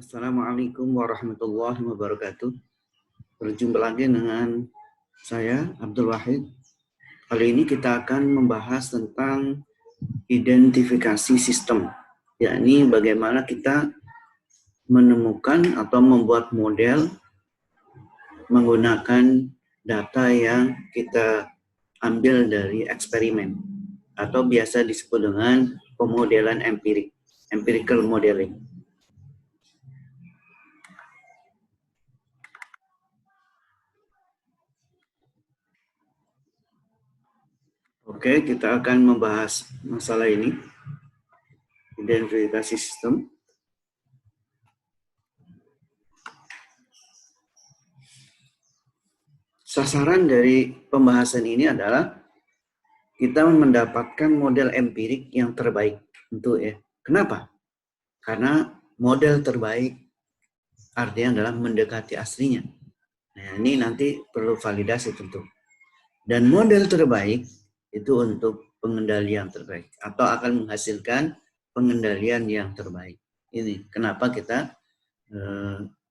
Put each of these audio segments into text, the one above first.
Assalamualaikum warahmatullahi wabarakatuh. Berjumpa lagi dengan saya, Abdul Wahid. Kali ini kita akan membahas tentang identifikasi sistem, yakni bagaimana kita menemukan atau membuat model menggunakan data yang kita ambil dari eksperimen, atau biasa disebut dengan pemodelan empirik, empirical modeling. Oke, kita akan membahas masalah ini, identifikasi sistem. Sasaran dari pembahasan ini adalah kita mendapatkan model empirik yang terbaik Kenapa? Karena model terbaik artinya adalah mendekati aslinya. Nah, ini nanti perlu validasi tentu. Dan model terbaik itu untuk pengendalian terbaik atau akan menghasilkan pengendalian yang terbaik. Ini kenapa kita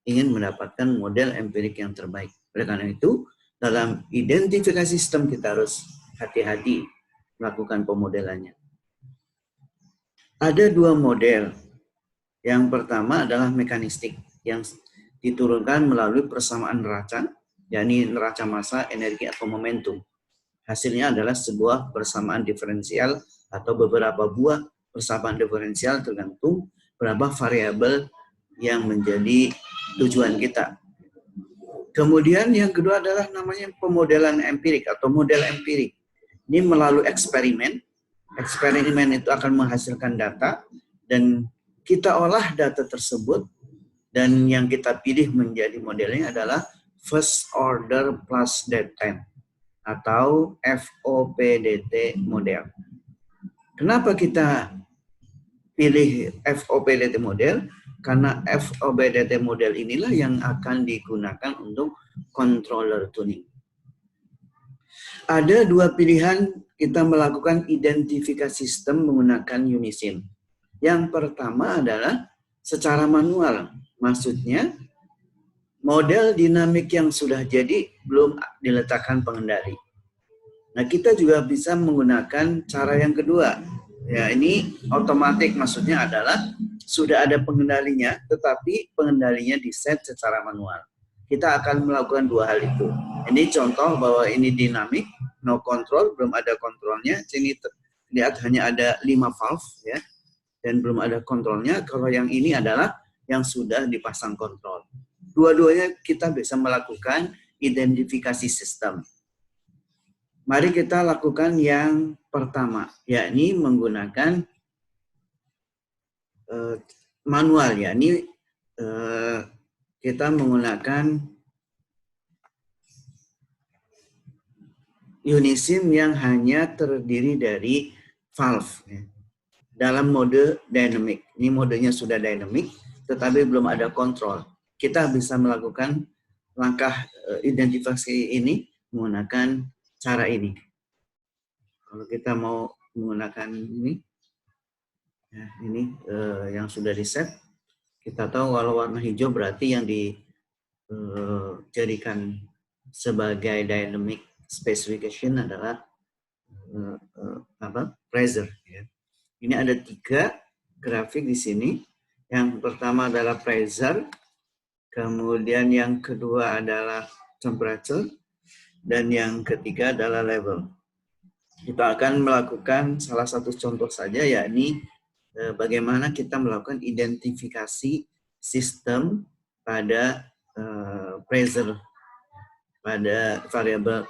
ingin mendapatkan model empirik yang terbaik. Oleh karena itu, dalam identifikasi sistem kita harus hati-hati melakukan pemodelannya. Ada dua model. Yang pertama adalah mekanistik yang diturunkan melalui persamaan neraca, yakni neraca massa, energi, atau momentum. Hasilnya adalah sebuah persamaan diferensial atau beberapa buah persamaan diferensial tergantung berapa variabel yang menjadi tujuan kita. Kemudian yang kedua adalah namanya pemodelan empirik atau model empirik. Ini melalui eksperimen. Eksperimen itu akan menghasilkan data dan kita olah data tersebut dan yang kita pilih menjadi modelnya adalah first order plus dead time atau FOPDT model. Kenapa kita pilih FOPDT model? Karena FOPDT model inilah yang akan digunakan untuk controller tuning. Ada dua pilihan kita melakukan identifikasi sistem menggunakan Unisim. Yang pertama adalah secara manual. Maksudnya, model dinamik yang sudah jadi belum diletakkan pengendali. Nah, kita juga bisa menggunakan cara yang kedua. Ya, ini otomatis, maksudnya adalah sudah ada pengendalinya, tetapi pengendalinya di-set secara manual. Kita akan melakukan dua hal itu. Ini contoh bahwa ini dinamik, no control, belum ada kontrolnya. Sini lihat hanya ada 5 valve ya, dan belum ada kontrolnya. Kalau yang ini adalah yang sudah dipasang kontrol. Dua-duanya kita bisa melakukan identifikasi sistem. Mari kita lakukan yang pertama, yakni menggunakan manual ya. Ini kita menggunakan Unisim yang hanya terdiri dari valve ya, dalam mode dynamic. Ini modenya sudah dynamic, tetapi belum ada kontrol. Kita bisa melakukan langkah identifikasi ini menggunakan cara ini. Kalau kita mau menggunakan ini, ya, ini yang sudah di-set. Kita tahu kalau warna hijau berarti yang dijadikan sebagai dynamic specification adalah pressure. Ya. Ini ada 3 grafik di sini. Yang pertama adalah pressure, kemudian yang kedua adalah temperature, dan yang ketiga adalah level. Kita akan melakukan salah satu contoh saja, yakni bagaimana kita melakukan identifikasi sistem pada pressure, pada variabel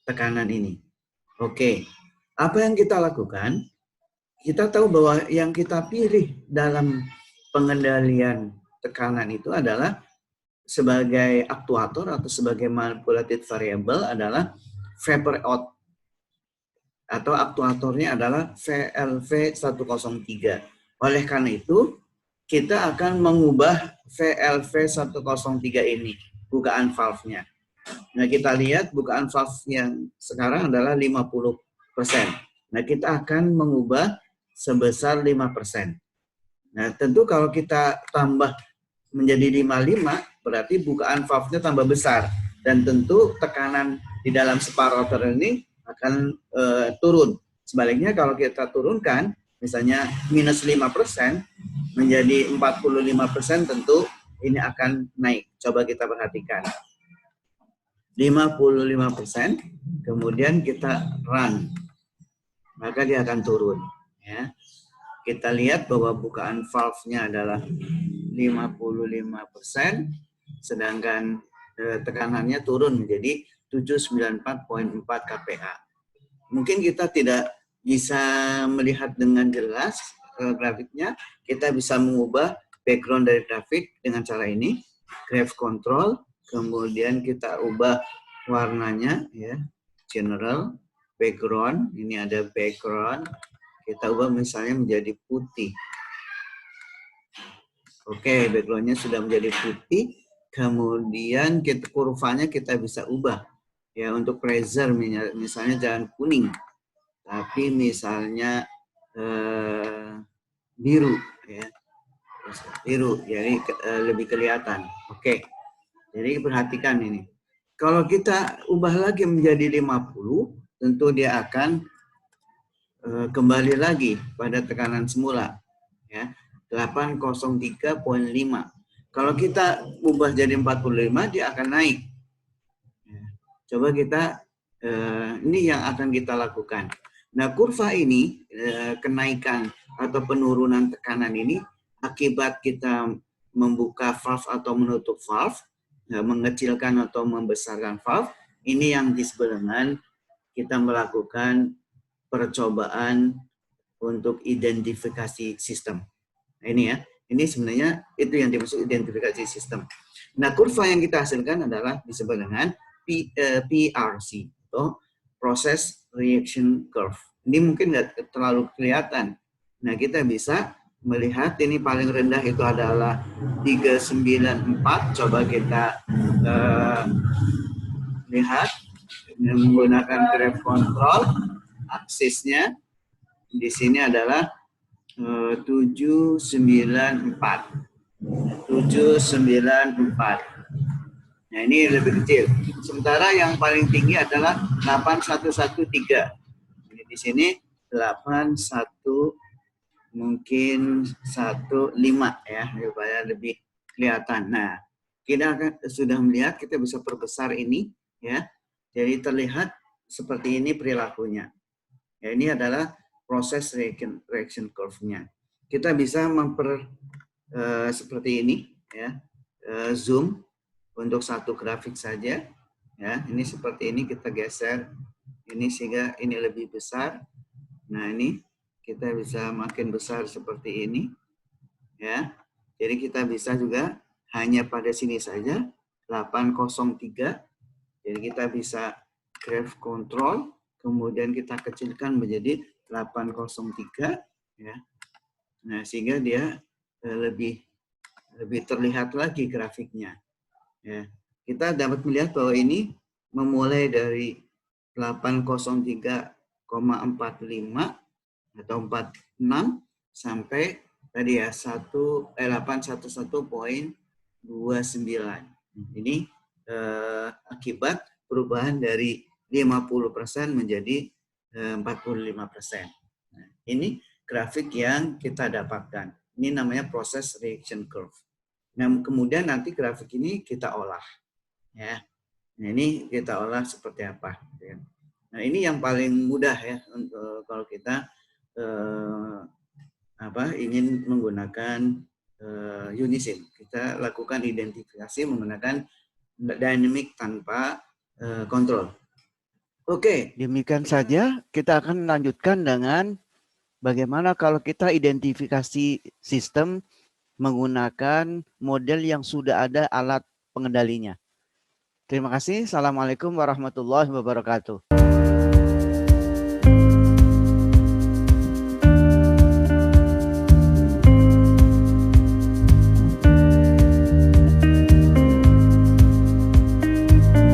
tekanan ini. Oke, apa yang kita lakukan? Kita tahu bahwa yang kita pilih dalam pengendalian tekanan itu adalah sebagai aktuator atau sebagai manipulated variable adalah vapor out, atau aktuatornya adalah VLV103. Oleh karena itu, kita akan mengubah VLV103 ini, bukaan valve-nya. Nah, kita lihat bukaan valve yang sekarang adalah 50%. Nah, kita akan mengubah sebesar 5%. Nah, tentu kalau kita tambah menjadi 55, berarti bukaan valve-nya tambah besar. Dan tentu tekanan di dalam separator ini akan turun. Sebaliknya kalau kita turunkan, misalnya minus 5% menjadi 45%, tentu ini akan naik. Coba kita perhatikan. 55%, kemudian kita run, maka dia akan turun. Ya. Kita lihat bahwa bukaan valve-nya adalah 55%, sedangkan tekanannya turun menjadi 794,4 kPa. Mungkin kita tidak bisa melihat dengan jelas grafiknya, kita bisa mengubah background dari grafik dengan cara ini, graph control, kemudian kita ubah warnanya, ya, general, background, ini ada background, kita ubah misalnya menjadi putih. Oke, backgroundnya sudah menjadi putih, kemudian kurvanya kita bisa ubah. Ya, untuk pressure misalnya jangan kuning, tapi misalnya biru, ya, biru, jadi lebih kelihatan. Oke, jadi perhatikan ini. Kalau kita ubah lagi menjadi 50, tentu dia akan kembali lagi pada tekanan semula, ya. 803,5. Kalau kita ubah jadi 45, dia akan naik. Coba kita, ini yang akan kita lakukan. Nah, kurva ini, kenaikan atau penurunan tekanan ini, akibat kita membuka valve atau menutup valve, mengecilkan atau membesarkan valve, ini yang disebut dengan kita melakukan percobaan untuk identifikasi sistem. Nah, ini ya, ini sebenarnya itu yang dimaksud identifikasi sistem. Nah, kurva yang kita hasilkan adalah disebut dengan PRC atau Process Reaction Curve. Ini mungkin nggak terlalu kelihatan. Nah, kita bisa melihat ini paling rendah itu adalah 394. Coba kita lihat menggunakan graph control, aksisnya di sini adalah 794. Nah, ini lebih kecil. Sementara yang paling tinggi adalah 8113. Ini di sini 81 mungkin 15 ya, supaya lebih kelihatan. Nah, kita akan sudah melihat, kita bisa perbesar ini ya. Jadi terlihat seperti ini perilakunya. Ya, ini adalah proses reaction curve-nya. Kita bisa seperti ini ya, zoom untuk satu grafik saja ya. Ini seperti ini, kita geser ini sehingga ini lebih besar. Nah, ini kita bisa makin besar seperti ini ya. Jadi kita bisa juga hanya pada sini saja 803. Jadi kita bisa graph control, kemudian kita kecilkan menjadi 803 ya. Nah, sehingga dia lebih terlihat lagi grafiknya. Ya. Kita dapat melihat bahwa ini memulai dari 803,45 atau 46 sampai tadi ya 811.29. Ini akibat perubahan dari 50% menjadi 45%. Nah, ini grafik yang kita dapatkan. Ini namanya proses reaction curve. Nah, kemudian nanti grafik ini kita olah. Ya. Nah, ini kita olah seperti apa. Nah, ini yang paling mudah ya kalau kita ingin menggunakan Unisim. Kita lakukan identifikasi menggunakan dynamic tanpa kontrol. Oke, demikian saja. Kita akan lanjutkan dengan bagaimana kalau kita identifikasi sistem menggunakan model yang sudah ada alat pengendalinya. Terima kasih. Assalamualaikum warahmatullahi wabarakatuh.